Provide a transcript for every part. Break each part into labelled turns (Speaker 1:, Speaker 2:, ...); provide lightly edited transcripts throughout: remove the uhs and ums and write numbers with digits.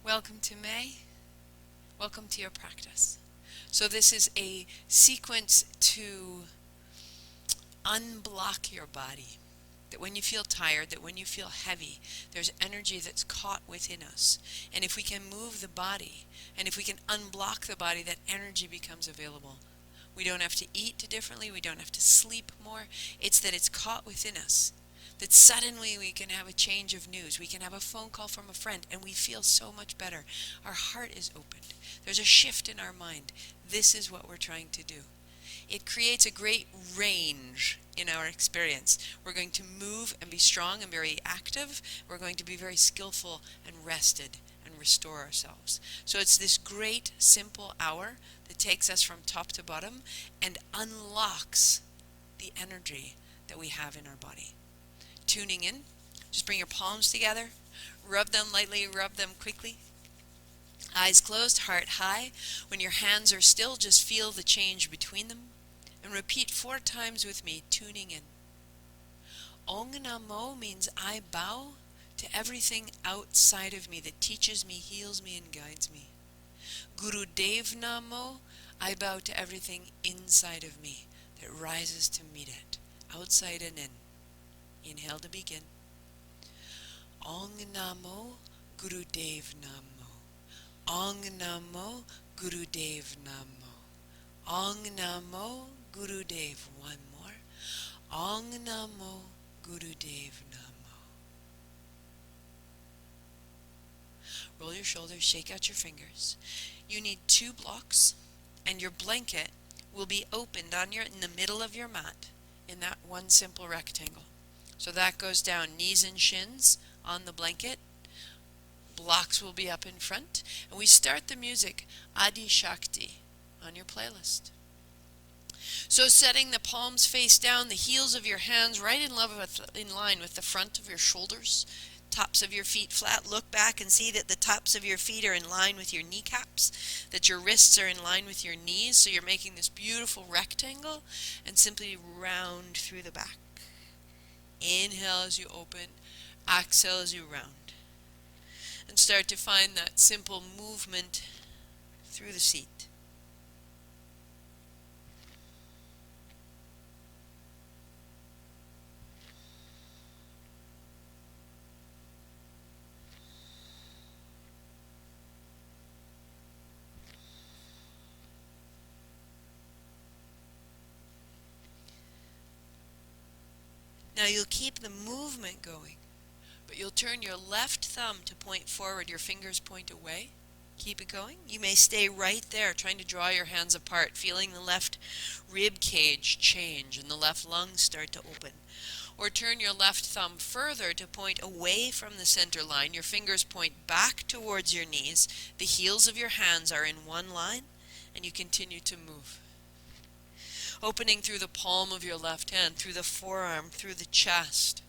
Speaker 1: Welcome to May. Welcome to your practice. So this is a sequence to unblock your body. That when you feel tired, that when you feel heavy, there's energy that's caught within us. And if we can move the body, and if we can unblock the body, that energy becomes available. We don't have to eat differently, we don't have to sleep more. It's that it's caught within us. That suddenly we can have a change of news. We can have a phone call from a friend and we feel so much better. Our heart is opened. There's a shift in our mind. This is what we're trying to do. It creates a great range in our experience. We're going to move and be strong and very active. We're going to be very skillful and rested and restore ourselves. So it's this great simple hour that takes us from top to bottom and unlocks the energy that we have in our body. Tuning in, just bring your palms together, rub them lightly, rub them quickly. Eyes closed, heart high. When your hands are still, just feel the change between them. And repeat 4 times with me, tuning in. Ong Namo means I bow to everything outside of me that teaches me, heals me, and guides me. Guru Dev Namo, I bow to everything inside of me that rises to meet it, outside and in. Inhale to begin. Ong Namo Guru Dev Namo. Ong Namo Guru Dev Namo. Ong Namo Guru Dev. One more. Ong Namo Guru Dev Namo. Roll your shoulders, shake out your fingers. You need 2 blocks, and your blanket will be opened in the middle of your mat in that one simple rectangle. So that goes down, knees and shins on the blanket. Blocks will be up in front. And we start the music, Adi Shakti, on your playlist. So setting the palms face down, the heels of your hands right in line with the front of your shoulders. Tops of your feet flat. Look back and see that the tops of your feet are in line with your kneecaps, that your wrists are in line with your knees. So you're making this beautiful rectangle and simply round through the back. Inhale as you open, exhale as you round. And start to find that simple movement through the seat. Now you'll keep the movement going, but you'll turn your left thumb to point forward, your fingers point away. Keep it going. You may stay right there, trying to draw your hands apart, feeling the left rib cage change and the left lungs start to open. Or turn your left thumb further to point away from the center line. Your fingers point back towards your knees. The heels of your hands are in one line, and you continue to move. Opening through the palm of your left hand, through the forearm, through the chest.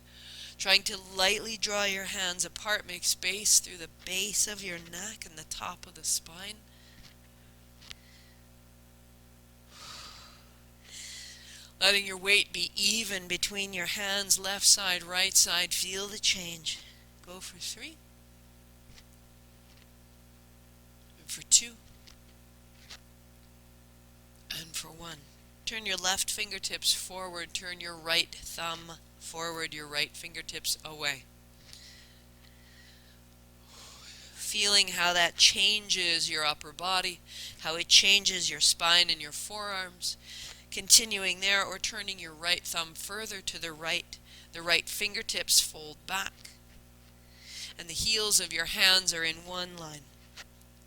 Speaker 1: Trying to lightly draw your hands apart, make space through the base of your neck and the top of the spine. Letting your weight be even between your hands, left side, right side. Feel the change. Go for 3. And for 2. And for 1. Turn your left fingertips forward, turn your right thumb forward, your right fingertips away. Feeling how that changes your upper body, how it changes your spine and your forearms. Continuing there, or turning your right thumb further to the right fingertips fold back. And the heels of your hands are in one line.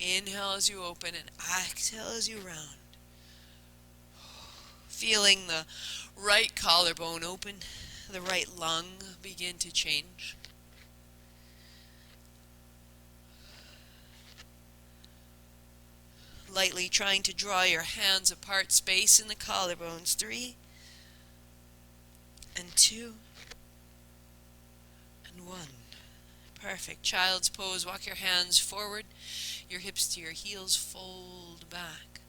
Speaker 1: Inhale as you open and exhale as you round. Feeling the right collarbone open, the right lung begin to change. Lightly trying to draw your hands apart, space in the collarbones. 3 and 2 and 1. Perfect. Child's pose. Walk your hands forward, your hips to your heels, fold back.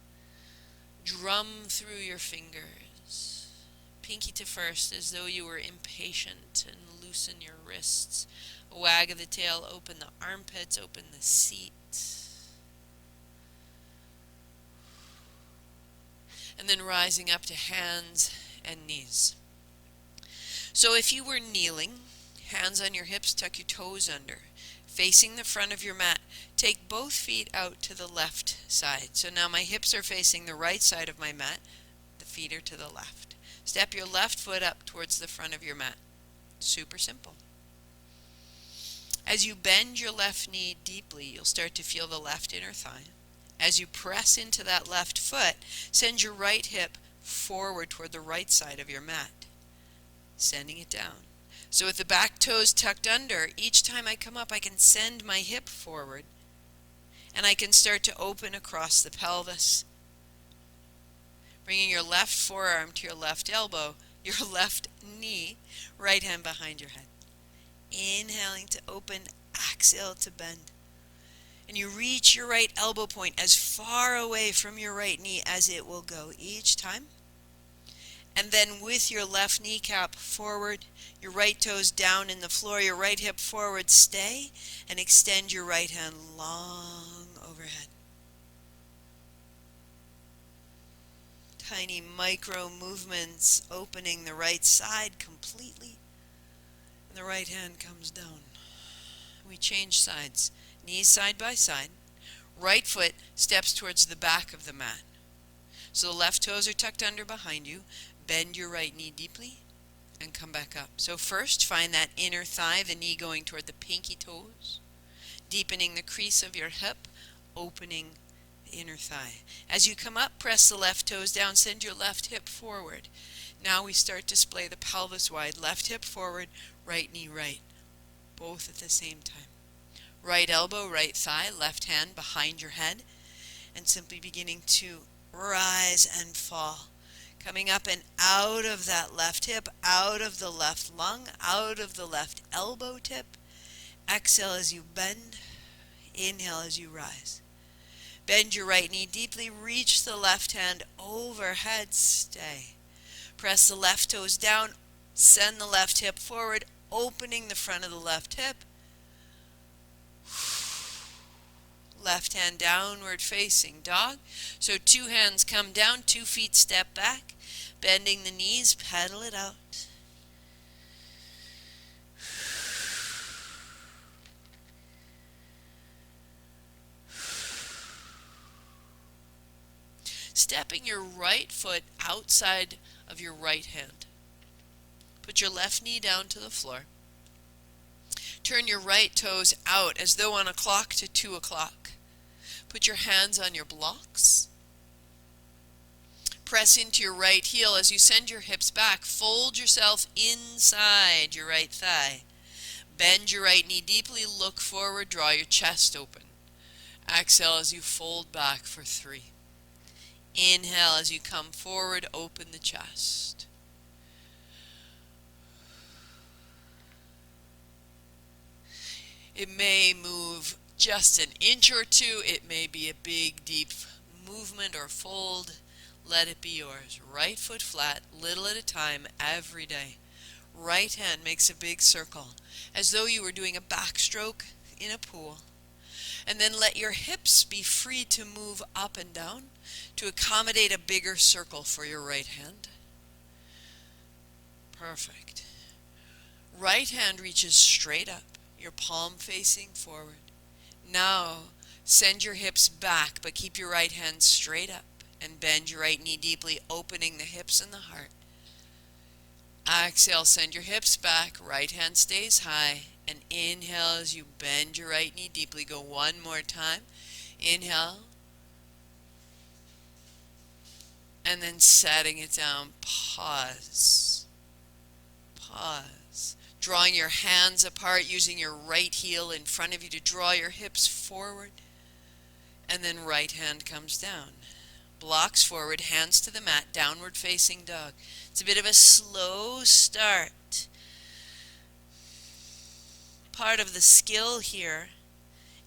Speaker 1: Drum through your fingers. Pinky to first as though you were impatient, and loosen your wrists. A wag of the tail, open the armpits, open the seat. And then rising up to hands and knees. So if you were kneeling, hands on your hips, tuck your toes under. Facing the front of your mat, take both feet out to the left side. So now my hips are facing the right side of my mat, the feet are to the left. Step your left foot up towards the front of your mat. Super simple. As you bend your left knee deeply, you'll start to feel the left inner thigh. As you press into that left foot, send your right hip forward toward the right side of your mat, sending it down. So with the back toes tucked under, each time I come up, I can send my hip forward, and I can start to open across the pelvis, bringing your left forearm to your left elbow, your left knee, right hand behind your head. Inhaling to open, exhale to bend. And you reach your right elbow point as far away from your right knee as it will go each time. And then with your left kneecap forward, your right toes down in the floor, your right hip forward, stay, and extend your right hand long overhead. Tiny micro movements, opening the right side completely, and the right hand comes down. We change sides. Knees side by side. Right foot steps towards the back of the mat. So the left toes are tucked under behind you. Bend your right knee deeply and come back up. So first, find that inner thigh, the knee going toward the pinky toes. Deepening the crease of your hip, opening the inner thigh. As you come up, press the left toes down, send your left hip forward. Now we start to splay the pelvis wide. Left hip forward, right knee right. Both at the same time. Right elbow, right thigh, left hand behind your head, and simply beginning to rise and fall. Coming up and out of that left hip, out of the left lung, out of the left elbow tip. Exhale as you bend, inhale as you rise. Bend your right knee deeply, reach the left hand overhead, stay. Press the left toes down, send the left hip forward, opening the front of the left hip. Left hand downward facing dog. So 2 hands come down, 2 feet step back. Bending the knees, pedal it out. Stepping your right foot outside of your right hand. Put your left knee down to the floor. Turn your right toes out as though on a clock to 2 o'clock. Put your hands on your blocks. Press into your right heel as you send your hips back. Fold yourself inside your right thigh. Bend your right knee deeply. Look forward. Draw your chest open. Exhale as you fold back for 3. Inhale as you come forward. Open the chest. It may move just an inch or 2. It may be a big, deep movement or fold. Let it be yours. Right foot flat, little at a time, every day. Right hand makes a big circle, as though you were doing a backstroke in a pool. And then let your hips be free to move up and down to accommodate a bigger circle for your right hand. Perfect. Right hand reaches straight up, your palm facing forward. Now, send your hips back, but keep your right hand straight up and bend your right knee deeply, opening the hips and the heart. Exhale, send your hips back, right hand stays high, and inhale as you bend your right knee deeply. Go one more time. Inhale, and then setting it down. Pause. Pause. Drawing your hands apart, using your right heel in front of you to draw your hips forward, and then right hand comes down. Blocks forward, hands to the mat, downward facing dog. It's a bit of a slow start. Part of the skill here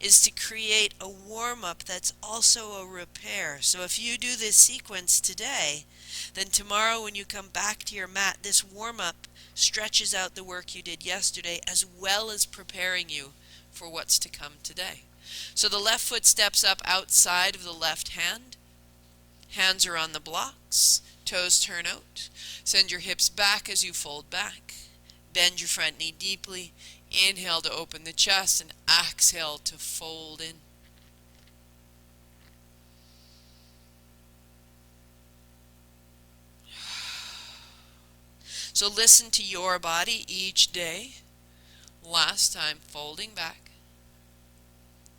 Speaker 2: is to create a warm-up that's also a repair. So if you do this sequence today, then tomorrow when you come back to your mat, this warm-up stretches out the work you did yesterday as well as preparing you for what's to come today. So the left foot steps up outside of the left hand. Hands are on the blocks. Toes turn out. Send your hips back as you fold back. Bend your front knee deeply. Inhale to open the chest and exhale to fold in. So listen to your body each day. Last time, folding back.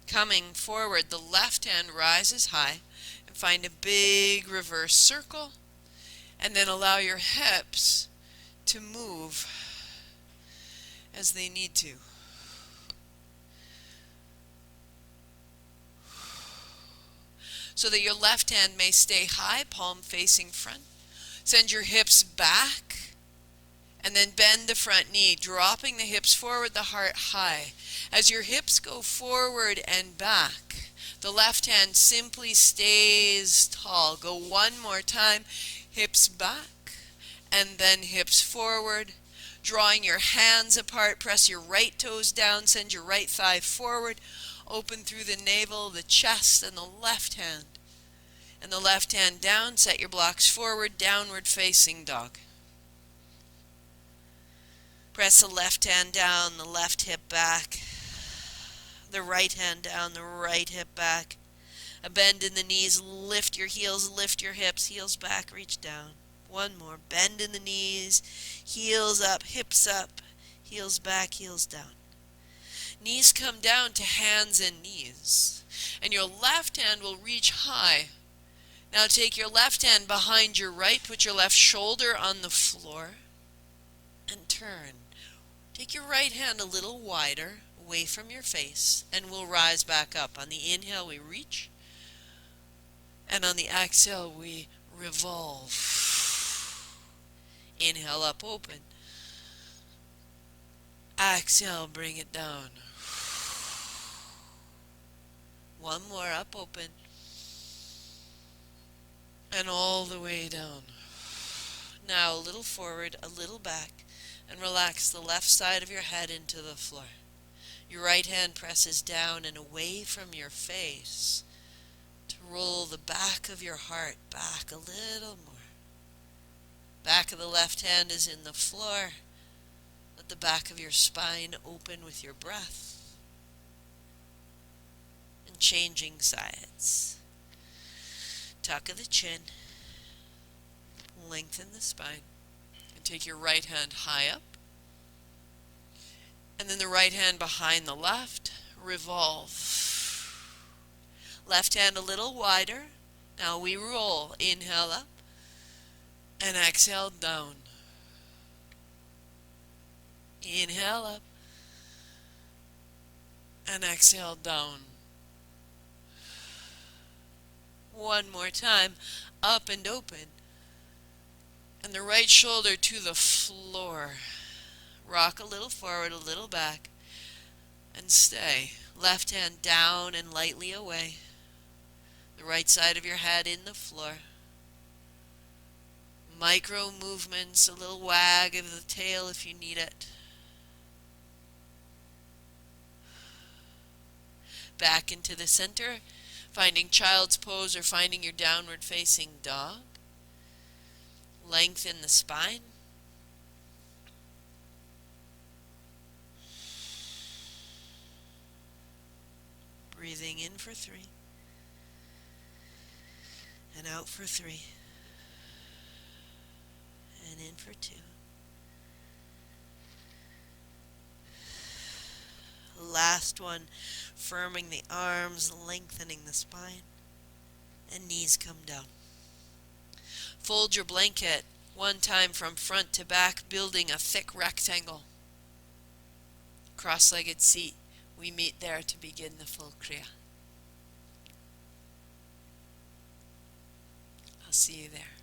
Speaker 2: Coming forward, the left hand rises high and find a big reverse circle. And then allow your hips to move as they need to. So that your left hand may stay high, palm facing front. Send your hips back and then bend the front knee, dropping the hips forward, the heart high. As your hips go forward and back, the left hand simply stays tall. Go one more time, hips back and then hips forward. Drawing your hands apart, press your right toes down, send your right thigh forward, open through the navel, the chest, and the left hand. And the left hand down, set your blocks forward, downward facing dog. Press the left hand down, the left hip back, the right hand down, the right hip back. A bend in the knees, lift your heels, lift your hips, heels back, reach down. One more, bend in the knees, heels up, heels back, heels down. Knees come down to hands and knees. And your left hand will reach high. Now take your left hand behind your right, put your left shoulder on the floor, and turn. Take your right hand a little wider, away from your face, and we'll rise back up. On the inhale, we reach. And on the exhale, we revolve. Inhale up, open. Exhale, bring it down. One more, up, open. And all the way down. Now a little forward, a little back, and relax the left side of your head into the floor. Your right hand presses down and away from your face to roll the back of your heart back a little more. Back of the left hand is in the floor. Let the back of your spine open with your breath. And changing sides. Tuck of the chin. Lengthen the spine. And take your right hand high up. And then the right hand behind the left. Revolve. Left hand a little wider. Now we roll. Inhale up. And exhale down. Inhale up. And exhale down. One more time. Up and open. And the right shoulder to the floor. Rock a little forward, a little back. And stay. Left hand down and lightly away. The right side of your head in the floor. Micro movements, a little wag of the tail if you need it. Back into the center, finding child's pose or finding your downward facing dog. Lengthen the spine. Breathing in for 3. And out for 3. And in for 2. Last one, firming the arms, lengthening the spine, and knees come down. Fold your blanket one time from front to back, building a thick rectangle. Cross-legged seat. We meet there to begin the full Kriya. I'll see you there.